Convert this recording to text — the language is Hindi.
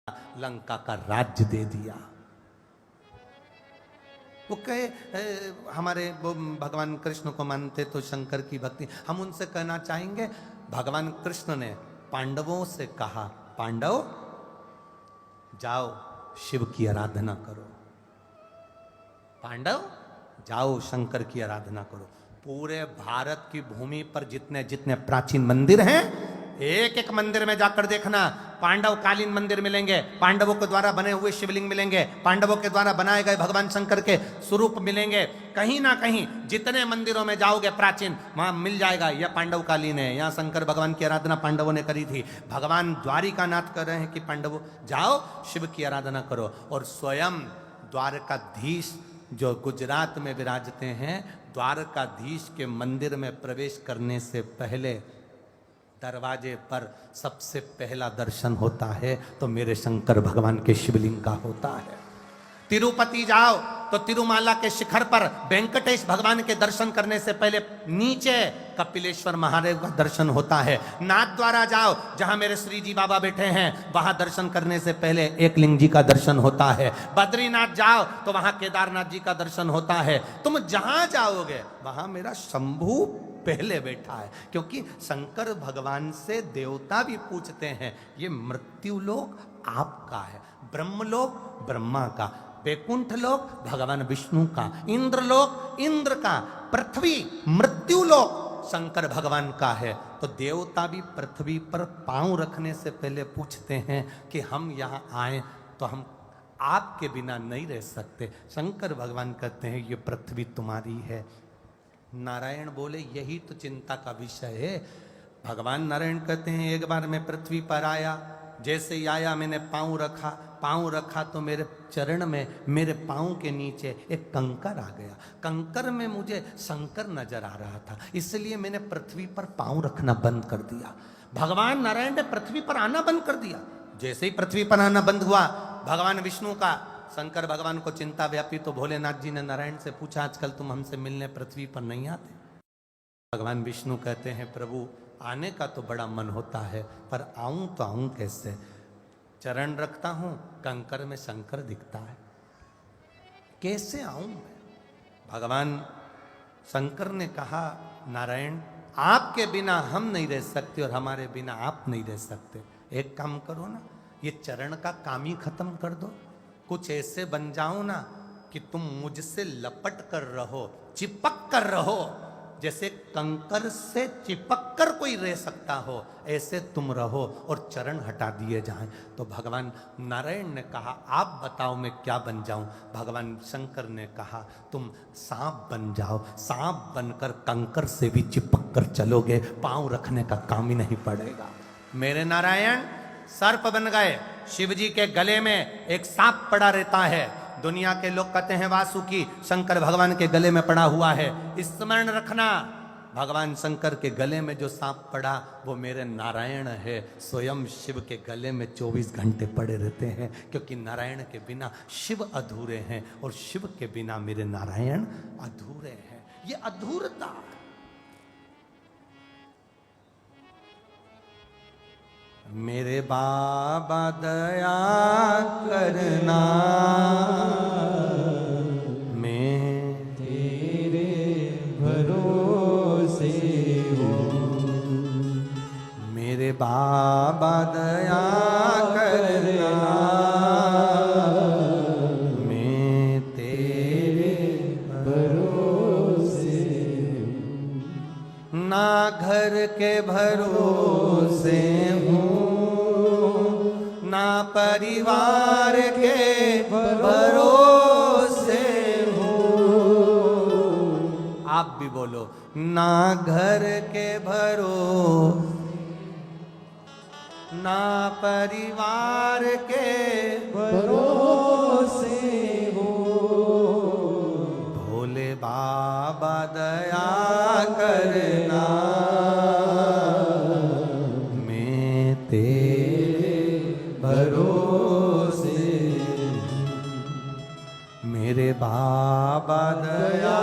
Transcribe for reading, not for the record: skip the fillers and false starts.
लंका का राज्य दे दिया। वो कहे हमारे वो भगवान कृष्ण को मानते तो शंकर की भक्ति, हम उनसे कहना चाहेंगे भगवान कृष्ण ने पांडवों से कहा, पांडव जाओ शिव की आराधना करो, पांडव जाओ शंकर की आराधना करो। पूरे भारत की भूमि पर जितने जितने प्राचीन मंदिर हैं, एक एक मंदिर में जाकर देखना पांडव कालीन मंदिर मिलेंगे, पांडवों के द्वारा बने हुए शिवलिंग मिलेंगे, पांडवों के द्वारा बनाए गए भगवान शंकर के स्वरूप मिलेंगे। कहीं ना कहीं जितने मंदिरों में जाओगे प्राचीन, वहां मिल जाएगा यह पांडव कालीन है, यहाँ शंकर भगवान की आराधना पांडवों ने करी थी। भगवान द्वारिकानाथ कर रहे हैं कि पांडवों जाओ शिव की आराधना करो। और स्वयं द्वारकाधीश जो गुजरात में विराजते हैं, द्वारकाधीश के मंदिर में प्रवेश करने से पहले दरवाजे पर सबसे पहला दर्शन होता है तो मेरे शंकर भगवान के शिवलिंग का होता है। तिरुपति जाओ तो तिरुमाला के शिखर पर वेंकटेश भगवान के दर्शन करने से पहले नीचे कपिलेश्वर महादेव का दर्शन होता है। नाथ द्वारा जाओ जहां मेरे श्री जी बाबा बैठे हैं, वहां दर्शन करने से पहले एकलिंग जी का दर्शन होता है। बद्रीनाथ जाओ तो वहां केदारनाथ जी का दर्शन होता है। तुम जहां जाओगे वहां मेरा शंभू पहले बैठा है, क्योंकि शंकर भगवान से देवता भी पूछते हैं ये मृत्युलोक आपका है, ब्रह्मलोक ब्रह्मा का, वैकुंठ लोक भगवान विष्णु का, इंद्रलोक इंद्र का, पृथ्वी मृत्युलोक शंकर भगवान का है। तो देवता भी पृथ्वी पर पांव रखने से पहले पूछते हैं कि हम यहाँ आए तो हम आपके बिना नहीं रह सकते। शंकर भगवान कहते हैं ये पृथ्वी तुम्हारी है। नारायण बोले यही तो चिंता का विषय है। भगवान नारायण कहते हैं एक बार मैं पृथ्वी पर आया, जैसे ही आया मैंने पाँव रखा तो मेरे चरण में, मेरे पाँव के नीचे एक कंकर आ गया। कंकर में मुझे शंकर नजर आ रहा था, इसलिए मैंने पृथ्वी पर पाँव रखना बंद कर दिया। भगवान नारायण ने पृथ्वी पर आना बंद कर दिया। जैसे ही पृथ्वी पर आना बंद हुआ, भगवान विष्णु का, शंकर भगवान को चिंता व्यापी, तो भोलेनाथ जी ने नारायण से पूछा आजकल तुम हमसे मिलने पृथ्वी पर नहीं आते। भगवान विष्णु कहते हैं प्रभु आने का तो बड़ा मन होता है, पर आऊं तो आऊं कैसे? चरण रखता हूं, कंकर में शंकर दिखता है, कैसे आऊं मैं? भगवान शंकर ने कहा नारायण आपके बिना हम नहीं रह सकते और हमारे बिना आप नहीं रह सकते। एक काम करो ना, ये चरण का काम ही खत्म कर दो, कुछ ऐसे बन जाओ ना कि तुम मुझसे लपट कर रहो, चिपक कर रहो, जैसे कंकर से चिपक कर कोई रह सकता हो, ऐसे तुम रहो और चरण हटा दिए जाएं। तो भगवान नारायण ने कहा आप बताओ मैं क्या बन जाऊं? भगवान शंकर ने कहा तुम सांप बन जाओ, सांप बनकर कंकर से भी चिपक कर चलोगे, पांव रखने का काम ही नहीं पड़ेगा। मेरे नारायण सर्प बन गए, शिव जी के गले में एक सांप पड़ा रहता है। दुनिया के लोग कहते हैं वासुकी, शंकर भगवान के गले में पड़ा हुआ है। स्मरण रखना भगवान शंकर के गले में जो सांप पड़ा वो मेरे नारायण है। स्वयं शिव के गले में 24 घंटे पड़े रहते हैं, क्योंकि नारायण के बिना शिव अधूरे हैं और शिव के बिना मेरे नारायण अधूरे हैं। ये अधूरता मेरे बाबा दया करना, मैं तेरे भरोसे हूँ। मेरे बाबा दया करना, मैं तेरे भरोसे हूँ। ना घर के भरोसे हूँ, ना परिवार के भरोसे हूँ। आप भी बोलो ना घर के भरोसे, ना परिवार के भरोसे हूँ। भोले बाबा दया करना, मैं तेरे भरोसे, मेरे बाबा दया